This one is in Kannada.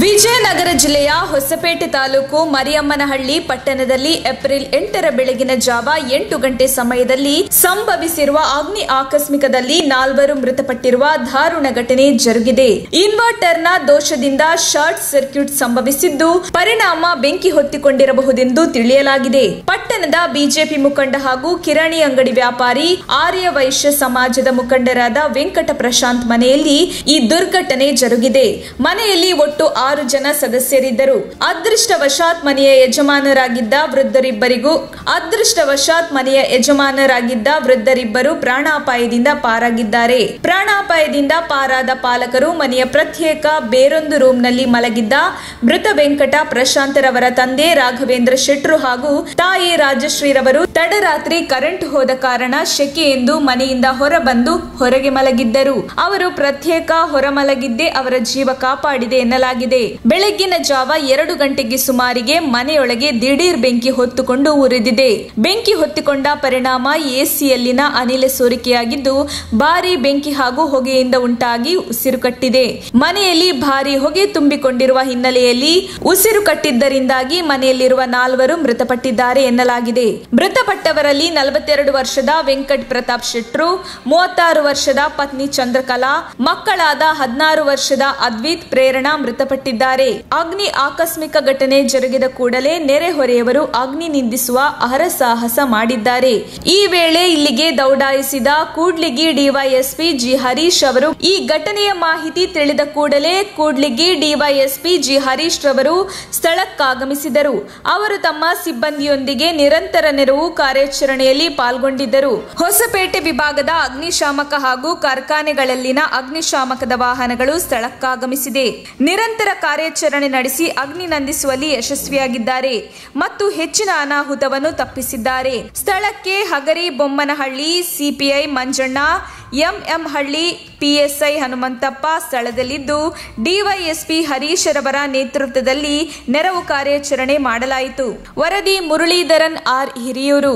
ವಿಜಯನಗರ ಜಿಲ್ಲೆಯ ಹೊಸಪೇಟೆ ತಾಲೂಕು ಮರಿಯಮ್ಮನಹಳ್ಳಿ ಪಟ್ಟಣದಲ್ಲಿ ಏಪ್ರಿಲ್ 8ರ ಬೆಳಗಿನ ಜಾವ 8 ಗಂಟೆ ಸಮಯದಲ್ಲಿ ಸಂಭವಿಸಿರುವ ಅಗ್ನಿ ಆಕಸ್ಮಿಕದಲ್ಲಿ 4 ಮೃತಪಟ್ಟಿರುವ ದಾರುಣ ಘಟನೆ ಜರುಗಿದೆ. ಇನ್ವರ್ಟರ್ನ ದೋಷದಿಂದ ಶಾರ್ಟ್ ಸರ್ಕ್ಯೂಟ್ ಸಂಭವಿಸಿದ್ದು ಪರಿಣಾಮ ಬೆಂಕಿ ಹೊತ್ತಿಕೊಂಡಿರಬಹುದೆಂದು ತಿಳಿಯಲಾಗಿದೆ. ಪಟ್ಟಣದ ಬಿಜೆಪಿ ಮುಖಂಡ ಹಾಗೂ ಕಿರಾಣಿ ಅಂಗಡಿ ವ್ಯಾಪಾರಿ ಆರ್ಯ ವೈಶ್ಯ ಸಮಾಜದ ಮುಖಂಡರಾದ ವೆಂಕಟ ಪ್ರಶಾಂತ್ ಮನೆಯಲ್ಲಿ ಈ ದುರ್ಘಟನೆ ಜರುಗಿದೆ. ಮನೆಯಲ್ಲಿ ಒಟ್ಟು 6 ಜನ ಸದಸ್ಯರಿದ್ದರು. ಅದೃಷ್ಟವಶಾತ್ ಮನೆಯ ವೃದ್ಧರಿಬ್ಬರು ಪ್ರಾಣಾಪಾಯದಿಂದ ಪಾರಾಗಿದ್ದಾರೆ. ಪ್ರಾಣಾಪಾಯದಿಂದ ಪಾರಾದ ಪಾಲಕರು ಮನೆಯ ಪ್ರತ್ಯೇಕ ಬೇರೊಂದು ರೂಮ್ನಲ್ಲಿ ಮಲಗಿದ್ದ ಮೃತ ವೆಂಕಟ ಪ್ರಶಾಂತರವರ ತಂದೆ ರಾಘವೇಂದ್ರ ಶೆಟ್ರು ಹಾಗೂ ತಾಯಿ ರಾಜಶ್ರೀರವರು ತಡರಾತ್ರಿ ಕರೆಂಟ್ ಹೋದ ಕಾರಣ ಶೆಕೆ ಎಂದು ಮನೆಯಿಂದ ಹೊರಬಂದು ಹೊರಗೆ ಮಲಗಿದ್ದರು. ಅವರು ಪ್ರತ್ಯೇಕ ಹೊರ ಮಲಗಿದ್ದೇ ಅವರ ಜೀವ ಕಾಪಾಡಿದೆ ಎನ್ನಲಾಗಿದೆ. ಬೆಳಗ್ಗಿನ ಜಾವ 2 ಗಂಟೆಗೆ ಸುಮಾರಿಗೆ ಮನೆಯೊಳಗೆ ದಿಢೀರ್ ಬೆಂಕಿ ಹೊತ್ತುಕೊಂಡು ಉರಿದಿದೆ. ಬೆಂಕಿ ಹೊತ್ತಿಕೊಂಡ ಪರಿಣಾಮ ಎಸಿಯಲ್ಲಿನ ಅನಿಲ ಸೋರಿಕೆಯಾಗಿದ್ದು ಭಾರಿ ಬೆಂಕಿ ಹಾಗೂ ಹೊಗೆಯಿಂದ ಉಂಟಾಗಿ ಉಸಿರುಕಟ್ಟಿದೆ. ಮನೆಯಲ್ಲಿ ಭಾರಿ ಹೊಗೆ ತುಂಬಿಕೊಂಡಿರುವ ಹಿನ್ನೆಲೆಯಲ್ಲಿ ಉಸಿರುಕಟ್ಟಿದ್ದರಿಂದಾಗಿ ಮನೆಯಲ್ಲಿರುವ 4 ಮೃತಪಟ್ಟಿದ್ದಾರೆ ಎನ್ನಲಾಗಿದೆ. ಮೃತಪಟ್ಟವರಲ್ಲಿ 42 ವರ್ಷದ ವೆಂಕಟ್ ಪ್ರತಾಪ್ ಶೆಟ್ರು, 36 ವರ್ಷದ ಪತ್ನಿ ಚಂದ್ರಕಲಾ, ಮಕ್ಕಳಾದ 16 ವರ್ಷದ ಅದ್ವಿತ್, ಪ್ರೇರಣಾ ಮೃತಪಟ್ಟಿದ್ದಾರೆ. ಅಗ್ನಿ ಆಕಸ್ಮಿಕ ಘಟನೆ ಜರುಗಿದ ಕೂಡಲೇ ನೆರೆಹೊರೆಯವರು ಅಗ್ನಿ ನಿಂದಿಸುವ ಹರಸಾಹಸ ಮಾಡಿದ್ದಾರೆ. ಈ ವೇಳೆ ಇಲ್ಲಿಗೆ ದೌಡಾಯಿಸಿದ ಕೂಡ್ಲಿಗಿ ಡಿವೈಎಸ್ಪಿ ಜಿ ಹರೀಶ್ ಅವರು ಈ ಘಟನೆಯ ಮಾಹಿತಿ ತಿಳಿದ ಕೂಡಲೇ ಕೂಡ್ಲಿಗಿ ಡಿವೈಎಸ್ಪಿ ಜಿ ಹರೀಶ್ ರವರು ಸ್ಥಳಕ್ಕಾಗಮಿಸಿದರು. ಅವರು ತಮ್ಮ ಸಿಬ್ಬಂದಿಯೊಂದಿಗೆ ನಿರಂತರ ನೆರವು ಕಾರ್ಯಾಚರಣೆಯಲ್ಲಿ ಪಾಲ್ಗೊಂಡಿದ್ದರು. ಹೊಸಪೇಟೆ ವಿಭಾಗದ ಅಗ್ನಿಶಾಮಕ ಹಾಗೂ ಕಾರ್ಖಾನೆಗಳಲ್ಲಿನ ಅಗ್ನಿಶಾಮಕದ ವಾಹನಗಳು ಸ್ಥಳಕ್ಕಾಗಮಿಸಿದೆ. ನಿರಂತರ ಕಾರ್ಯಾಚರಣೆ ನಡೆಸಿ ಅಗ್ನಿ ನಂದಿಸುವಲ್ಲಿ ಯಶಸ್ವಿಯಾಗಿದ್ದಾರೆ ಮತ್ತು ಹೆಚ್ಚಿನ ಅನಾಹುತವನ್ನು ತಪ್ಪಿಸಿದ್ದಾರೆ. ಸ್ಥಳಕ್ಕೆ ಹಗರಿ ಬೊಮ್ಮನಹಳ್ಳಿ ಸಿಪಿಐ ಮಂಜಣ್ಣ, ಎಂಎಂ ಹಳ್ಳಿ ಪಿಎಸ್ಐ ಹನುಮಂತಪ್ಪ ಸ್ಥಳದಲ್ಲಿದ್ದು ಡಿವೈಎಸ್ಪಿ ಹರೀಶರವರ ನೇತೃತ್ವದಲ್ಲಿ ನೆರವು ಕಾರ್ಯಾಚರಣೆ ಮಾಡಲಾಯಿತು. ವರದಿ ಮುರಳೀಧರನ್ ಆರ್ ಹಿರಿಯೂರು.